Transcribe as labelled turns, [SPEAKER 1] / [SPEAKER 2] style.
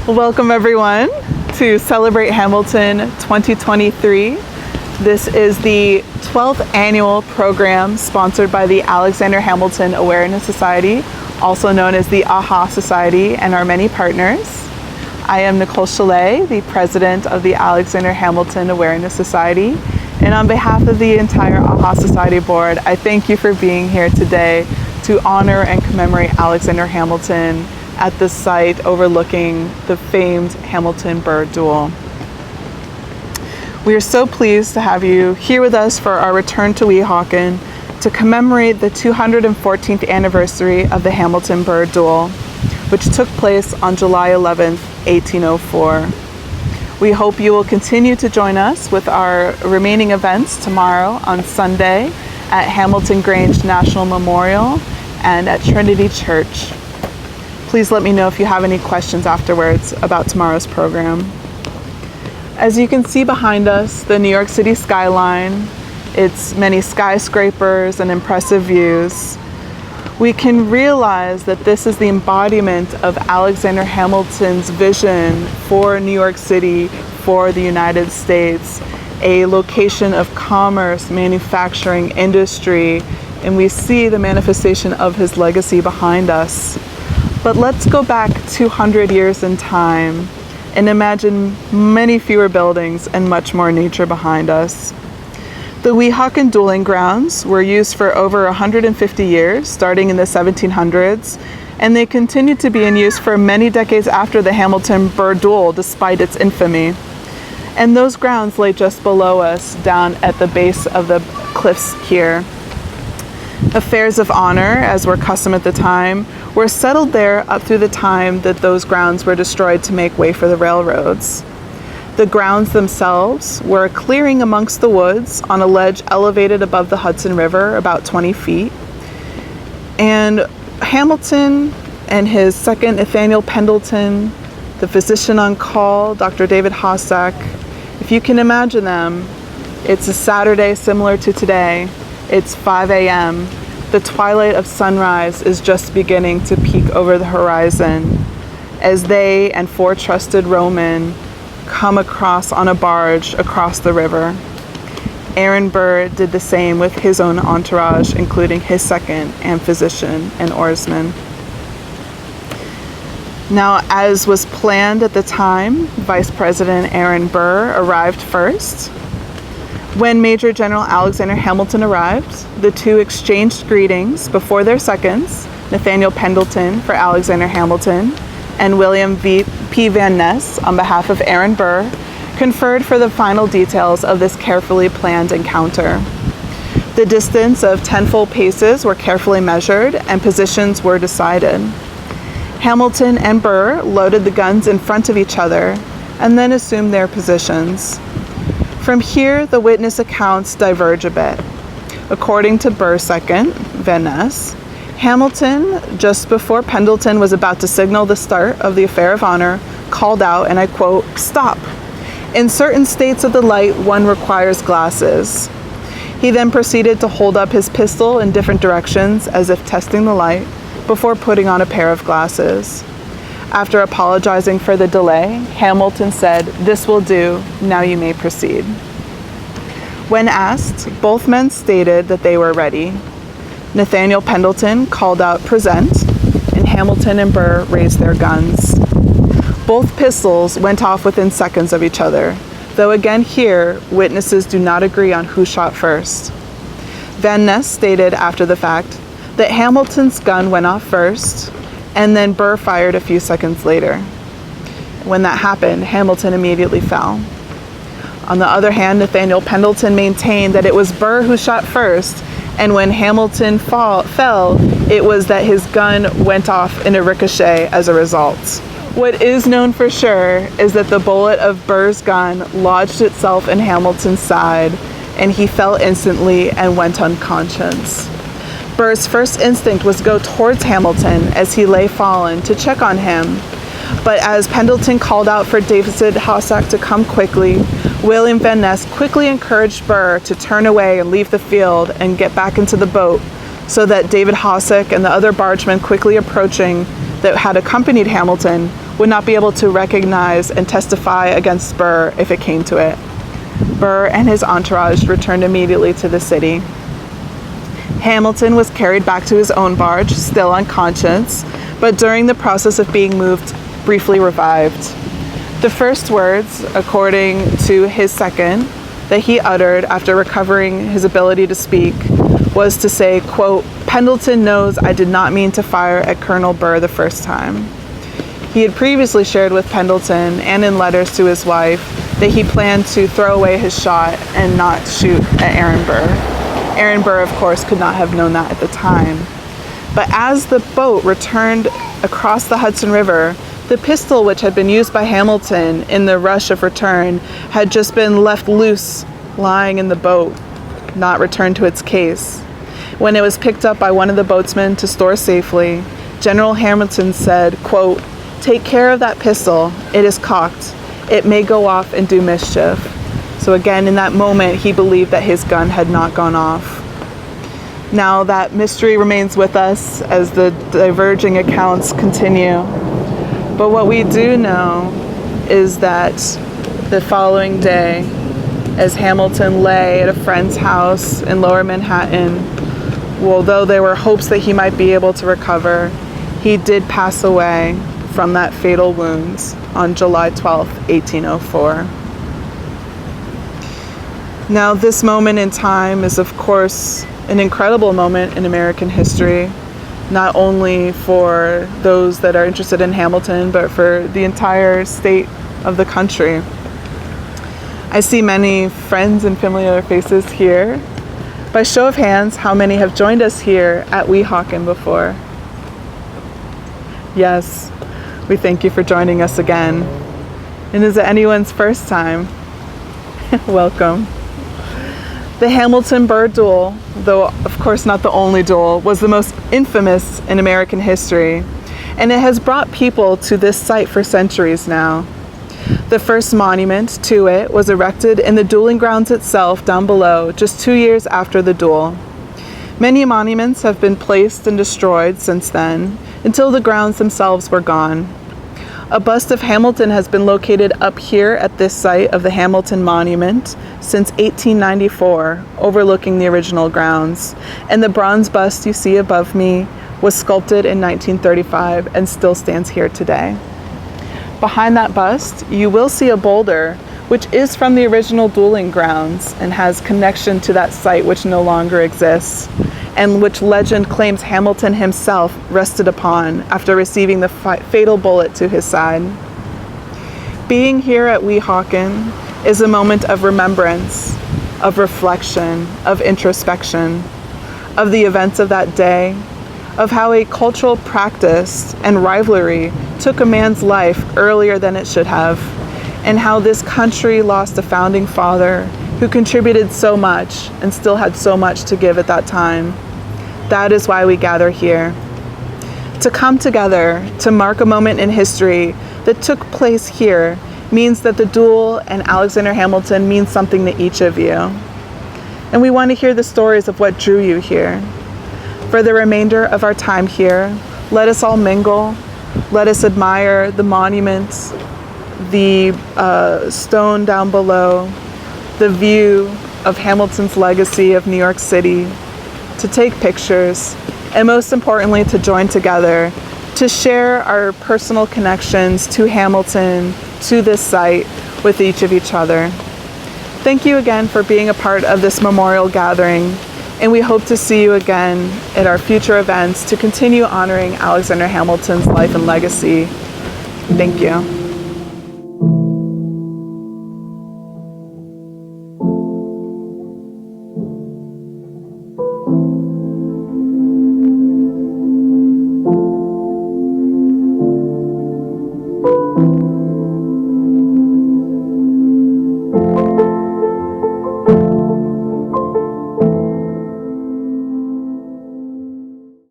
[SPEAKER 1] Welcome everyone to Celebrate Hamilton 2023. This is the 12th annual program sponsored by the Alexander Hamilton Awareness Society, also known as the AHA Society, and our many partners. I am Nicole Scholet, the president of the Alexander Hamilton Awareness Society, and on behalf of the entire AHA Society board, I thank you for being here today to honor and commemorate Alexander Hamilton at the site overlooking the famed Hamilton-Burr duel. We are so pleased to have you here with us for our return to Weehawken to commemorate the 214th anniversary of the Hamilton-Burr duel, which took place on July 11th, 1804. We hope you will continue to join us with our remaining events tomorrow on Sunday at Hamilton Grange National Memorial and at Trinity Church. Please let me know if you have any questions afterwards about tomorrow's program. As you can see behind us, the New York City skyline, its many skyscrapers and impressive views, we can realize that this is the embodiment of Alexander Hamilton's vision for New York City, for the United States, a location of commerce, manufacturing, industry, and we see the manifestation of his legacy behind us. But let's go back 200 years in time and imagine many fewer buildings and much more nature behind us. The Weehawken dueling grounds were used for over 150 years, starting in the 1700s, and they continued to be in use for many decades after the Hamilton-Burr duel, despite its infamy. And those grounds lay just below us, down at the base of the cliffs here. Affairs of honor, as were custom at the time, were settled there up through the time that those grounds were destroyed to make way for the railroads. The grounds themselves were a clearing amongst the woods on a ledge elevated above the Hudson River about 20 feet. And Hamilton and his second, Nathaniel Pendleton, the physician on call, Dr. David Hossack, if you can imagine them, it's a Saturday similar to today. It's 5 a.m. The twilight of sunrise is just beginning to peek over the horizon as they and 4 trusted Roman come across on a barge across the river. Aaron Burr did the same with his own entourage, including his second and physician and oarsman. Now, as was planned at the time, Vice President Aaron Burr arrived first. When Major General Alexander Hamilton arrived, the two exchanged greetings before their seconds, Nathaniel Pendleton for Alexander Hamilton and William P. Van Ness on behalf of Aaron Burr, conferred for the final details of this carefully planned encounter. The distance of 10 full paces were carefully measured and positions were decided. Hamilton and Burr loaded the guns in front of each other and then assumed their positions. From here, the witness accounts diverge a bit. According to Burr's second, Van Ness, Hamilton, just before Pendleton was about to signal the start of the affair of honor, called out, and I quote, "Stop. In certain states of the light, one requires glasses." He then proceeded to hold up his pistol in different directions as if testing the light before putting on a pair of glasses. After apologizing for the delay, Hamilton said, "This will do, now you may proceed." When asked, both men stated that they were ready. Nathaniel Pendleton called out, "Present," and Hamilton and Burr raised their guns. Both pistols went off within seconds of each other, though again here, witnesses do not agree on who shot first. Van Ness stated after the fact that Hamilton's gun went off first, and then Burr fired a few seconds later. When that happened, Hamilton immediately fell. On the other hand, Nathaniel Pendleton maintained that it was Burr who shot first, and when Hamilton fell, it was that his gun went off in a ricochet as a result. What is known for sure is that the bullet of Burr's gun lodged itself in Hamilton's side, and he fell instantly and went unconscious. Burr's first instinct was to go towards Hamilton as he lay fallen to check on him. But as Pendleton called out for David Hossack to come quickly, William Van Ness quickly encouraged Burr to turn away and leave the field and get back into the boat so that David Hossack and the other bargemen quickly approaching that had accompanied Hamilton would not be able to recognize and testify against Burr if it came to it. Burr and his entourage returned immediately to the city. Hamilton was carried back to his own barge, still unconscious, but during the process of being moved, briefly revived. The first words, according to his second, that he uttered after recovering his ability to speak was to say, quote, "Pendleton knows I did not mean to fire at Colonel Burr the first time." He had previously shared with Pendleton and in letters to his wife that he planned to throw away his shot and not shoot at Aaron Burr. Aaron Burr, of course, could not have known that at the time. But as the boat returned across the Hudson River, the pistol which had been used by Hamilton in the rush of return had just been left loose, lying in the boat, not returned to its case. When it was picked up by one of the boatsmen to store safely, General Hamilton said, quote, "Take care of that pistol. It is cocked. It may go off and do mischief." So again, in that moment, he believed that his gun had not gone off. Now that mystery remains with us as the diverging accounts continue. But what we do know is that the following day, as Hamilton lay at a friend's house in Lower Manhattan, although there were hopes that he might be able to recover, he did pass away from that fatal wounds on July 12th, 1804. Now, this moment in time is, of course, an incredible moment in American history, not only for those that are interested in Hamilton, but for the entire state of the country. I see many friends and familiar faces here. By show of hands, how many have joined us here at Weehawken before? Yes, we thank you for joining us again. And is it anyone's first time? Welcome. The Hamilton-Burr duel, though of course not the only duel, was the most infamous in American history, and it has brought people to this site for centuries now. The first monument to it was erected in the dueling grounds itself down below just 2 years after the duel. Many monuments have been placed and destroyed since then, until the grounds themselves were gone. A bust of Hamilton has been located up here at this site of the Hamilton Monument since 1894, overlooking the original grounds. And the bronze bust you see above me was sculpted in 1935 and still stands here today. Behind that bust, you will see a boulder, which is from the original dueling grounds and has connection to that site which no longer exists, and which legend claims Hamilton himself rested upon after receiving the fatal bullet to his side. Being here at Weehawken is a moment of remembrance, of reflection, of introspection, of the events of that day, of how a cultural practice and rivalry took a man's life earlier than it should have, and how this country lost a founding father who contributed so much and still had so much to give at that time. That is why we gather here. To come together to mark a moment in history that took place here means that the duel and Alexander Hamilton means something to each of you. And we want to hear the stories of what drew you here. For the remainder of our time here, let us all mingle. Let us admire the monuments, the stone down below, the view of Hamilton's legacy of New York City, to take pictures, and most importantly, to join together, to share our personal connections to Hamilton, to this site, with each other. Thank you again for being a part of this memorial gathering, and we hope to see you again at our future events to continue honoring Alexander Hamilton's life and legacy. Thank you.